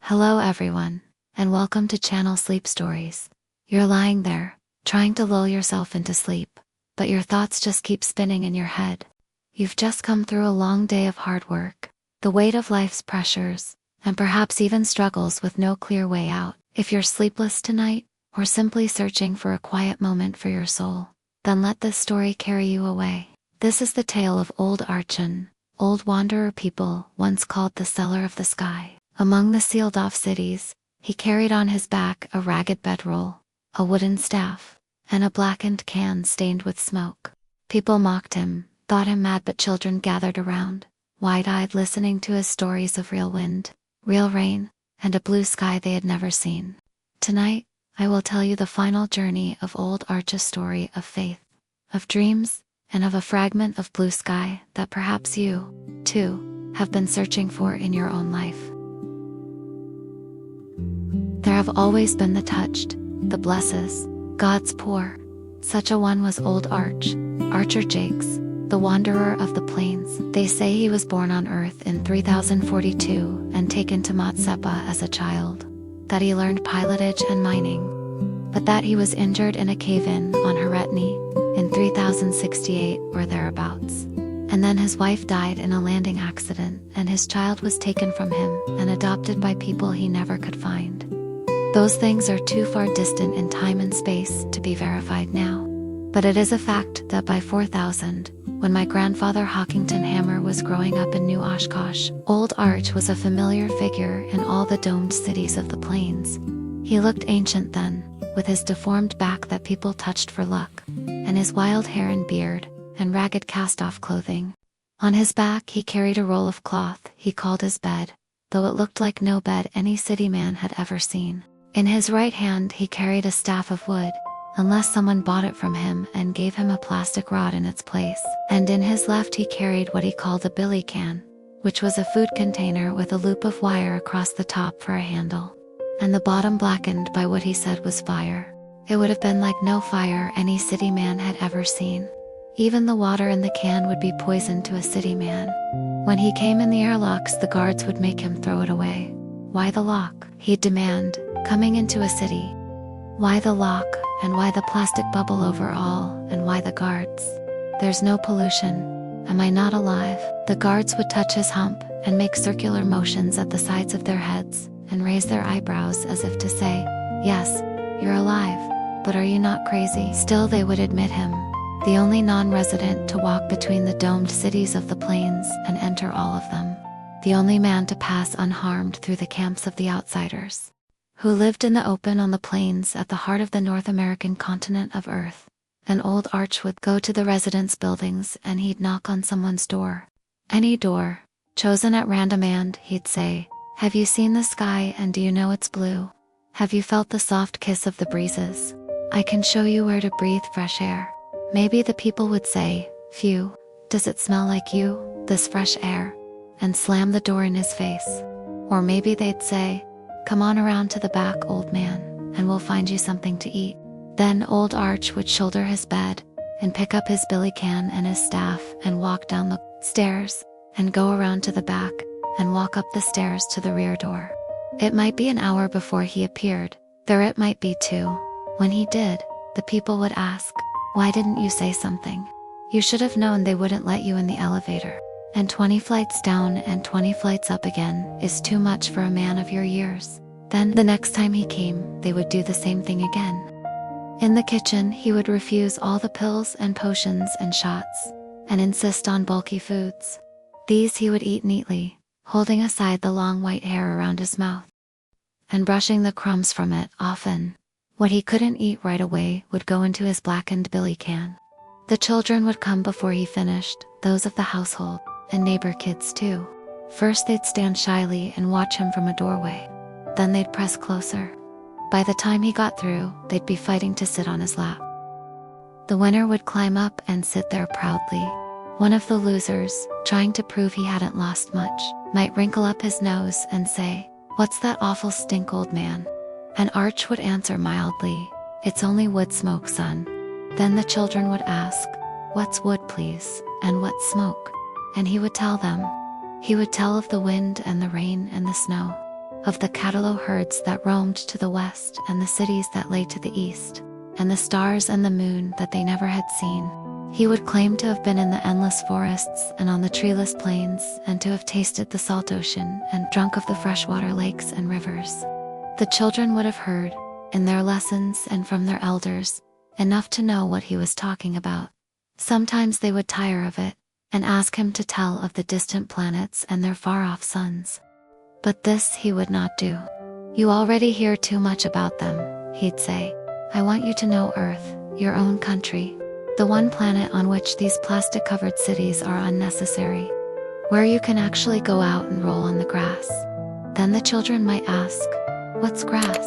Hello everyone, and welcome to channel Sleep Stories. You're lying there, trying to lull yourself into sleep, but your thoughts just keep spinning in your head. You've just come through a long day of hard work, the weight of life's pressures, and perhaps even struggles with no clear way out. If you're sleepless tonight, or simply searching for a quiet moment for your soul, then let this story carry you away. This is the tale of old Archon, old wanderer people once called the seller of the sky. Among the sealed-off cities, he carried on his back a ragged bedroll, a wooden staff, and a blackened can stained with smoke. People mocked him, thought him mad, but children gathered around, wide-eyed, listening to his stories of real wind, real rain, and a blue sky they had never seen. Tonight, I will tell you the final journey of old Arch's story of faith, of dreams, and of a fragment of blue sky that perhaps you, too, have been searching for in your own life. There have always been the touched, the blesses, God's poor. Such a one was old Archer Jakes, the wanderer of the plains. They say he was born on earth in 3042 and taken to Motsepa as a child, that he learned pilotage and mining, but that he was injured in a cave-in on Haretni in 3068 or thereabouts. And then his wife died in a landing accident, and his child was taken from him and adopted by people he never could find. Those things are too far distant in time and space to be verified now. But it is a fact that by 4000, when my grandfather Hawkington Hammer was growing up in New Oshkosh, old Arch was a familiar figure in all the domed cities of the plains. He looked ancient then, with his deformed back that people touched for luck, and his wild hair and beard, and ragged cast-off clothing. On his back he carried a roll of cloth he called his bed, though it looked like no bed any city man had ever seen. In his right hand he carried a staff of wood, unless someone bought it from him and gave him a plastic rod in its place. And in his left he carried what he called a billy can, which was a food container with a loop of wire across the top for a handle, and the bottom blackened by what he said was fire. It would have been like no fire any city man had ever seen. Even the water in the can would be poison to a city man. When he came in the airlocks, the guards would make him throw it away. Why the lock? He'd demand, coming into a city. Why the lock, and why the plastic bubble over all, and why the guards? There's no pollution. Am I not alive? The guards would touch his hump, and make circular motions at the sides of their heads, and raise their eyebrows as if to say, yes, you're alive, but are you not crazy? Still they would admit him, the only non-resident to walk between the domed cities of the plains and enter all of them, the only man to pass unharmed through the camps of the outsiders, who lived in the open on the plains at the heart of the North American continent of Earth. And old Arch would go to the residence buildings and he'd knock on someone's door. Any door, chosen at random, and he'd say, have you seen the sky and do you know it's blue? Have you felt the soft kiss of the breezes? I can show you where to breathe fresh air. Maybe the people would say, phew, does it smell like you, this fresh air? And slam the door in his face. Or maybe they'd say, come on around to the back, old man, and we'll find you something to eat. Then old Arch would shoulder his bed, and pick up his billy can and his staff, and walk down the stairs, and go around to the back, and walk up the stairs to the rear door. It might be an hour before he appeared, there it might be 2. When he did, the people would ask, why didn't you say something? You should have known they wouldn't let you in the elevator. And 20 flights down and 20 flights up again is too much for a man of your years. Then the next time he came, they would do the same thing again. In the kitchen, he would refuse all the pills and potions and shots, and insist on bulky foods. These he would eat neatly, holding aside the long white hair around his mouth, and brushing the crumbs from it often. What he couldn't eat right away would go into his blackened billy can. The children would come before he finished, those of the household, and neighbor kids too. First they'd stand shyly and watch him from a doorway. Then they'd press closer. By the time he got through, they'd be fighting to sit on his lap. The winner would climb up and sit there proudly. One of the losers, trying to prove he hadn't lost much, might wrinkle up his nose and say, what's that awful stink, old man? And Arch would answer mildly, it's only wood smoke, son. Then the children would ask, what's wood, please, and what's smoke? And he would tell them. He would tell of the wind and the rain and the snow. of the cattle herds that roamed to the west and the cities that lay to the east, and the stars and the moon that they never had seen. He would claim to have been in the endless forests and on the treeless plains, and to have tasted the salt ocean and drunk of the freshwater lakes and rivers. The children would have heard, in their lessons and from their elders, enough to know what he was talking about. Sometimes they would tire of it, and ask him to tell of the distant planets and their far-off suns. But this he would not do. "You already hear too much about them," he'd say. "I want you to know Earth, your own country, the one planet on which these plastic-covered cities are unnecessary, where you can actually go out and roll on the grass." Then the children might ask, "What's grass?"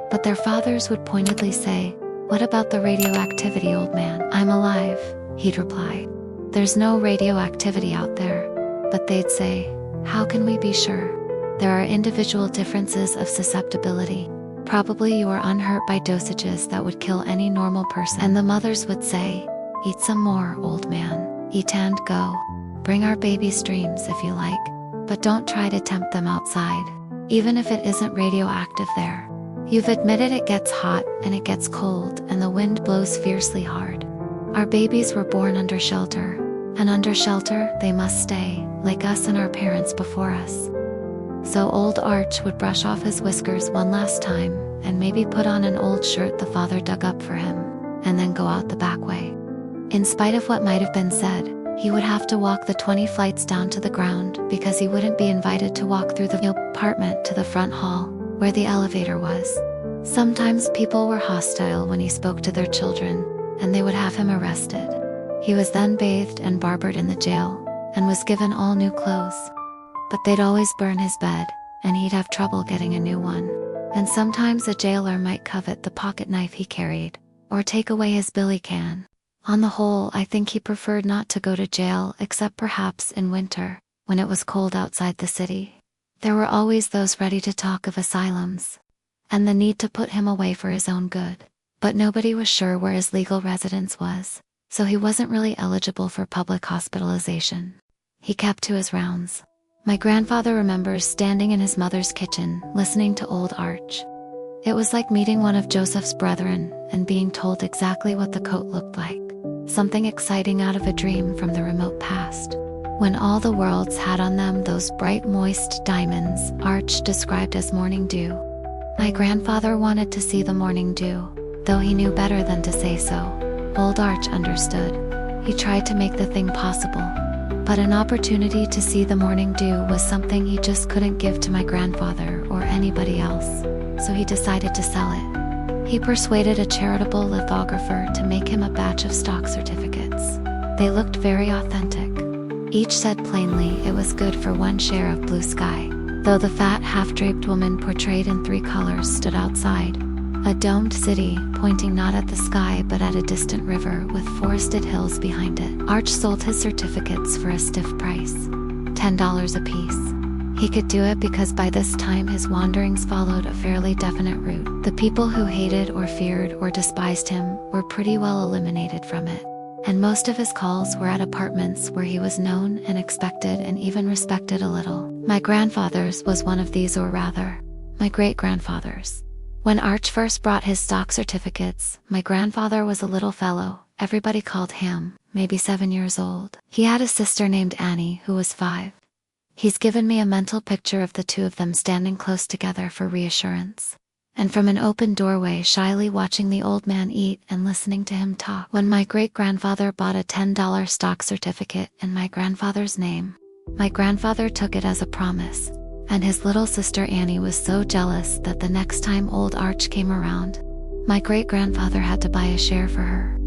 But their fathers would pointedly say, "What about the radioactivity, old man?" "I'm alive," he'd reply. "There's no radioactivity out there." But they'd say, "How can we be sure? There are individual differences of susceptibility. Probably you are unhurt by dosages that would kill any normal person." And the mothers would say, "Eat some more, old man. Eat and go. Bring our babies dreams if you like, but don't try to tempt them outside, even if it isn't radioactive there. You've admitted it gets hot and it gets cold and the wind blows fiercely hard. Our babies were born under shelter, and under shelter they must stay, like us and our parents before us." So old Arch would brush off his whiskers one last time, and maybe put on an old shirt the father dug up for him, and then go out the back way. In spite of what might have been said, he would have to walk the 20 flights down to the ground, because he wouldn't be invited to walk through the apartment to the front hall, where the elevator was. Sometimes people were hostile when he spoke to their children, and they would have him arrested. He was then bathed and barbered in the jail, and was given all new clothes. But they'd always burn his bed, and he'd have trouble getting a new one. And sometimes a jailer might covet the pocket knife he carried, or take away his billy can. On the whole, I think he preferred not to go to jail, except perhaps in winter, when it was cold outside the city. There were always those ready to talk of asylums, and the need to put him away for his own good. But nobody was sure where his legal residence was, so he wasn't really eligible for public hospitalization. He kept to his rounds. My grandfather remembers standing in his mother's kitchen, listening to old Arch. It was like meeting one of Joseph's brethren, and being told exactly what the coat looked like. Something exciting out of a dream from the remote past. When all the worlds had on them those bright moist diamonds Arch described as morning dew. My grandfather wanted to see the morning dew, though he knew better than to say so. Old Arch understood. He tried to make the thing possible. But an opportunity to see the morning dew was something he just couldn't give to my grandfather or anybody else, so he decided to sell it. He persuaded a charitable lithographer to make him a batch of stock certificates. They looked very authentic. Each said plainly it was good for one share of blue sky, though the fat half-draped woman portrayed in 3 colors stood outside. A domed city, pointing not at the sky but at a distant river with forested hills behind it. Arch sold his certificates for a stiff price, $10 apiece. He could do it because by this time his wanderings followed a fairly definite route. The people who hated or feared or despised him were pretty well eliminated from it, and most of his calls were at apartments where he was known and expected and even respected a little. My grandfather's was one of these, or rather, my great-grandfather's. When Arch first brought his stock certificates, my grandfather was a little fellow. Everybody called him, maybe 7 years old. He had a sister named Annie who was 5. He's given me a mental picture of the two of them standing close together for reassurance, and from an open doorway shyly watching the old man eat and listening to him talk. When my great-grandfather bought a $10 stock certificate in my grandfather's name, my grandfather took it as a promise. And his little sister Annie was so jealous that the next time old Arch came around, my great-grandfather had to buy a share for her.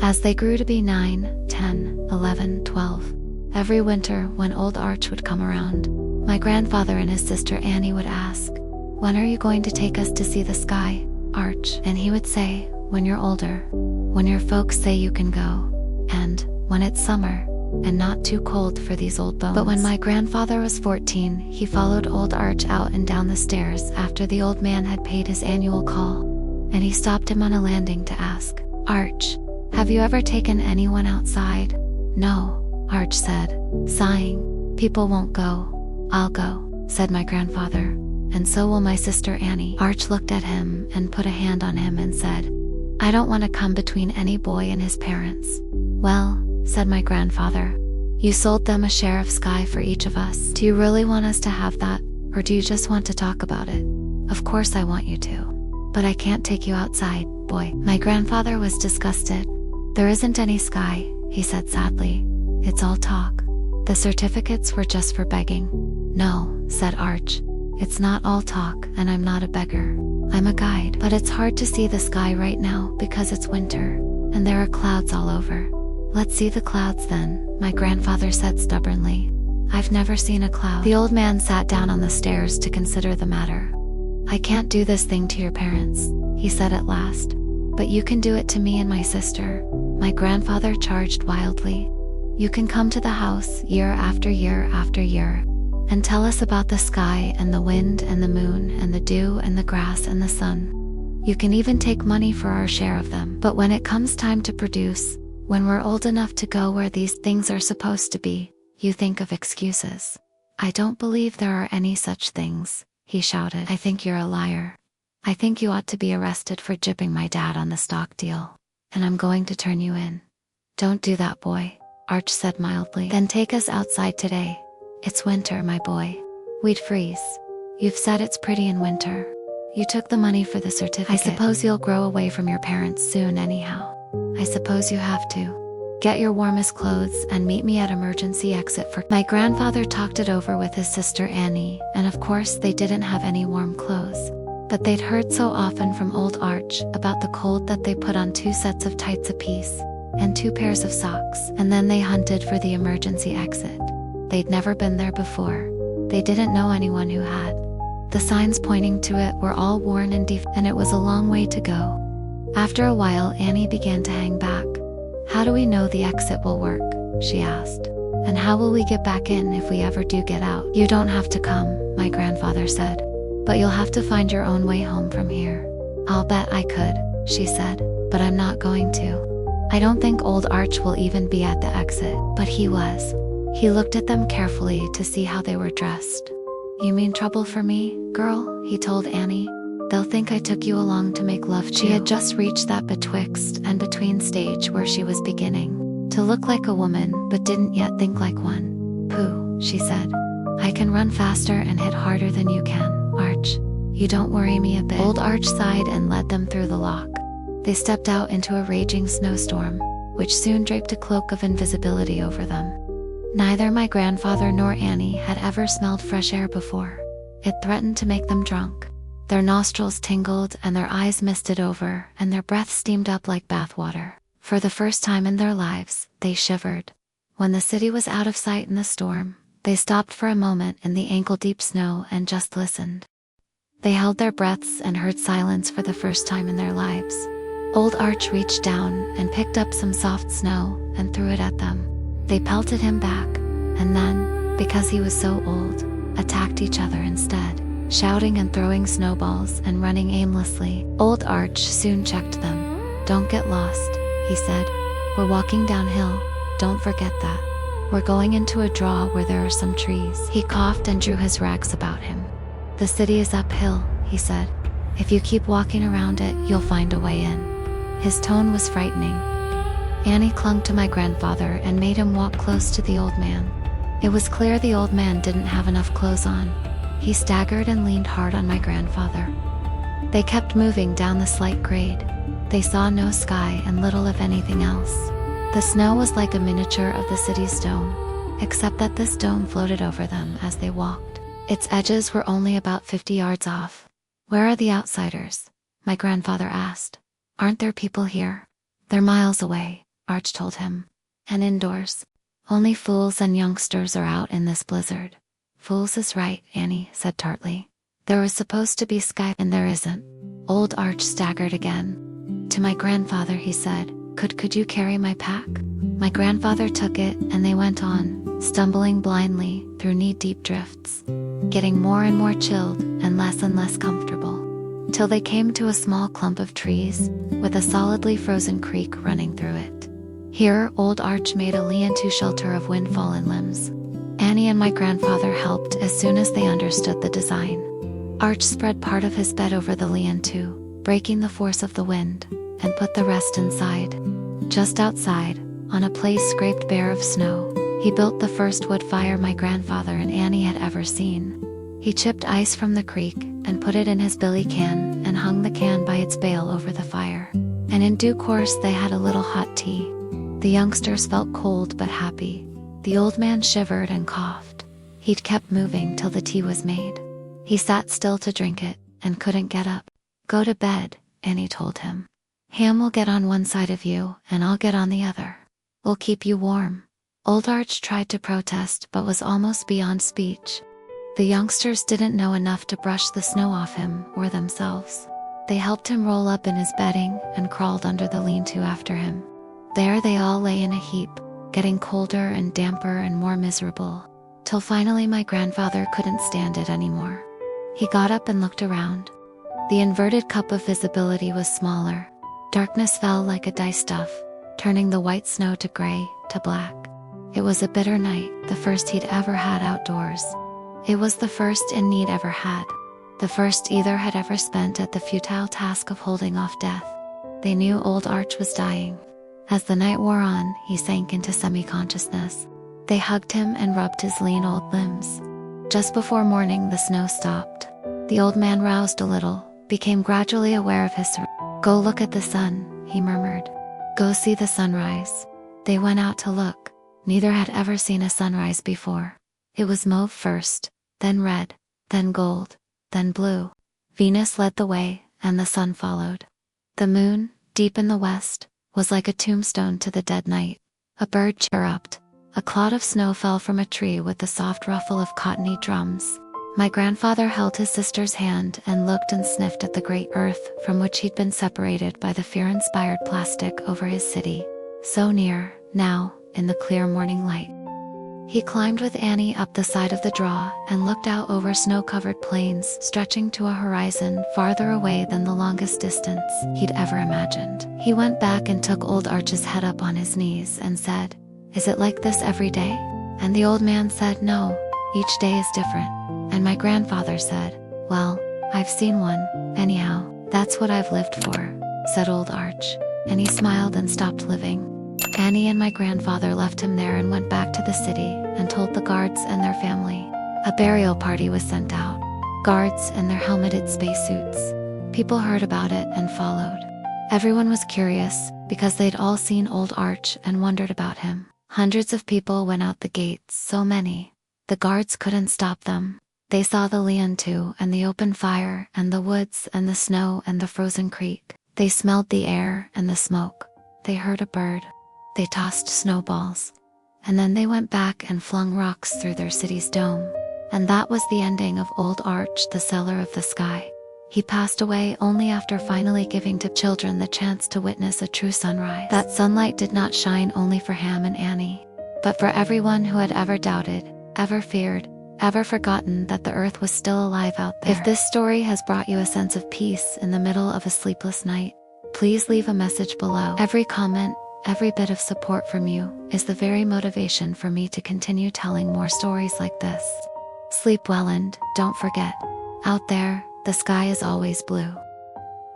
As they grew to be 9, 10, 11, 12, every winter when old Arch would come around, my grandfather and his sister Annie would ask, "When are you going to take us to see the sky, Arch?" And he would say, "When you're older, when your folks say you can go, and when it's summer, and not too cold for these old bones." But when my grandfather was 14, he followed old Arch out and down the stairs after the old man had paid his annual call, and he stopped him on a landing to ask, "Arch, have you ever taken anyone outside?" "No," Arch said, sighing. "People won't go." "I'll go," said my grandfather, and so will my sister Annie. Arch looked at him and put a hand on him and said, I don't want to come between any boy and his parents. Well, said my grandfather, you sold them a share of sky for each of us. Do you really want us to have that, or do you just want to talk about it? Of course I want you to. But I can't take you outside, boy. My grandfather was disgusted. There isn't any sky, he said sadly. It's all talk. The certificates were just for begging. No, said Arch. It's not all talk, and I'm not a beggar. I'm a guide. But it's hard to see the sky right now because it's winter, and there are clouds all over. Let's see the clouds then, my grandfather said stubbornly. I've never seen a cloud. The old man sat down on the stairs to consider the matter. I can't do this thing to your parents, he said at last. But you can do it to me and my sister, my grandfather charged wildly. You can come to the house year after year after year, and tell us about the sky and the wind and the moon and the dew and the grass and the sun. You can even take money for our share of them. But when it comes time to produce, when we're old enough to go where these things are supposed to be, you think of excuses. I don't believe there are any such things, he shouted. I think you're a liar. I think you ought to be arrested for jipping my dad on the stock deal. And I'm going to turn you in. Don't do that, boy, Arch said mildly. Then take us outside today. It's winter, my boy. We'd freeze. You've said it's pretty in winter. You took the money for the certificate. I suppose you'll grow away from your parents soon anyhow. I suppose you have to. Get your warmest clothes and meet me at emergency exit for... My grandfather talked it over with his sister Annie, and of course they didn't have any warm clothes. But they'd heard so often from old Arch about the cold that they put on 2 sets of tights apiece, and 2 pairs of socks, and then they hunted for the emergency exit. They'd never been there before. They didn't know anyone who had. The signs pointing to it were all worn and and it was a long way to go. After a while, Annie began to hang back. How do we know the exit will work? She asked. And how will we get back in if we ever do get out? You don't have to come, my grandfather said. But you'll have to find your own way home from here. I'll bet I could, she said, but I'm not going to. I don't think old Arch will even be at the exit, but he was. He looked at them carefully to see how they were dressed. You mean trouble for me, girl? He told Annie. They'll think I took you along to make love to you. She had just reached that betwixt and between stage where she was beginning to look like a woman but didn't yet think like one. Pooh, she said. I can run faster and hit harder than you can, Arch. You don't worry me a bit. Old Arch sighed and led them through the lock. They stepped out into a raging snowstorm, which soon draped a cloak of invisibility over them. Neither my grandfather nor Annie had ever smelled fresh air before. It threatened to make them drunk. Their nostrils tingled and their eyes misted over, and their breath steamed up like bathwater. For the first time in their lives, they shivered. When the city was out of sight in the storm, they stopped for a moment in the ankle-deep snow and just listened. They held their breaths and heard silence for the first time in their lives. Old Arch reached down and picked up some soft snow and threw it at them. They pelted him back, and then, because he was so old, attacked each other instead, shouting and throwing snowballs and running aimlessly. Old Arch soon checked them. Don't get lost, he said. We're walking downhill, don't forget that. We're going into a draw where there are some trees. He coughed and drew his rags about him. The city is uphill, he said. If you keep walking around it, you'll find a way in. His tone was frightening. Annie clung to my grandfather and made him walk close to the old man. It was clear the old man didn't have enough clothes on. He staggered and leaned hard on my grandfather. They kept moving down the slight grade. They saw no sky and little of anything else. The snow was like a miniature of the city's dome, except that this dome floated over them as they walked. Its edges were only about 50 yards off. Where are the outsiders? My grandfather asked. Aren't there people here? They're miles away, Arch told him. And indoors. Only fools and youngsters are out in this blizzard. Fools is right, Annie said tartly. There was supposed to be sky and there isn't. Old Arch staggered again. To my grandfather he said, Could you carry my pack? My grandfather took it and they went on, stumbling blindly through knee-deep drifts, getting more and more chilled and less comfortable, till they came to a small clump of trees, with a solidly frozen creek running through it. Here, old Arch made a lean-to shelter of wind-fallen limbs. Annie and my grandfather helped as soon as they understood the design. Arch spread part of his bed over the lean-to, breaking the force of the wind, and put the rest inside. Just outside, on a place scraped bare of snow, he built the first wood fire my grandfather and Annie had ever seen. He chipped ice from the creek and put it in his billy can and hung the can by its bail over the fire. And in due course they had a little hot tea. The youngsters felt cold but happy. The old man shivered and coughed. He'd kept moving till the tea was made. He sat still to drink it and couldn't get up. "Go to bed," Annie told him. "Ham will get on one side of you and I'll get on the other. We'll keep you warm." Old Arch tried to protest but was almost beyond speech. The youngsters didn't know enough to brush the snow off him or themselves. They helped him roll up in his bedding and crawled under the lean-to after him. There they all lay in a heap, getting colder and damper and more miserable, till finally my grandfather couldn't stand it anymore. He got up and looked around. The inverted cup of visibility was smaller. Darkness fell like a dye stuff, turning the white snow to gray, to black. It was a bitter night, the first he'd ever had outdoors. It was the first Need ever had. The first either had ever spent at the futile task of holding off death. They knew old Arch was dying. As the night wore on, he sank into semi-consciousness. They hugged him and rubbed his lean old limbs. Just before morning, the snow stopped. The old man roused a little, became gradually aware of his surroundings. "Go look at the sun," he murmured. "Go see the sunrise." They went out to look. Neither had ever seen a sunrise before. It was mauve first, then red, then gold, then blue. Venus led the way, and the sun followed. The moon, deep in the west, was like a tombstone to the dead night. A bird chirruped. A clod of snow fell from a tree with the soft ruffle of cottony drums. My grandfather held his sister's hand and looked and sniffed at the great earth from which he'd been separated by the fear-inspired plastic over his city. So near, now, in the clear morning light. He climbed with Annie up the side of the draw and looked out over snow-covered plains stretching to a horizon farther away than the longest distance he'd ever imagined. He went back and took old Arch's head up on his knees and said, "Is it like this every day?" And the old man said, "No, each day is different." And my grandfather said, "Well, I've seen one, anyhow. That's what I've lived for," said old Arch. And he smiled and stopped living. Annie and my grandfather left him there and went back to the city and told the guards and their family. A burial party was sent out. Guards in their helmeted spacesuits. People heard about it and followed. Everyone was curious because they'd all seen old Arch and wondered about him. Hundreds of people went out the gates, so many. The guards couldn't stop them. They saw the lean-to and the open fire and the woods and the snow and the frozen creek. They smelled the air and the smoke. They heard a bird. They tossed snowballs. And then they went back and flung rocks through their city's dome. And that was the ending of old Arch, the seller of the sky. He passed away only after finally giving to children the chance to witness a true sunrise. That sunlight did not shine only for Ham and Annie, but for everyone who had ever doubted, ever feared, ever forgotten that the earth was still alive out there. If this story has brought you a sense of peace in the middle of a sleepless night, please leave a message below. Every comment, every bit of support from you is the very motivation for me to continue telling more stories like this. Sleep well and, don't forget, out there, the sky is always blue.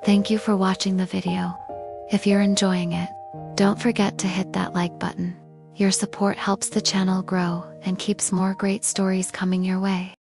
Thank you for watching the video. If you're enjoying it, don't forget to hit that like button. Your support helps the channel grow and keeps more great stories coming your way.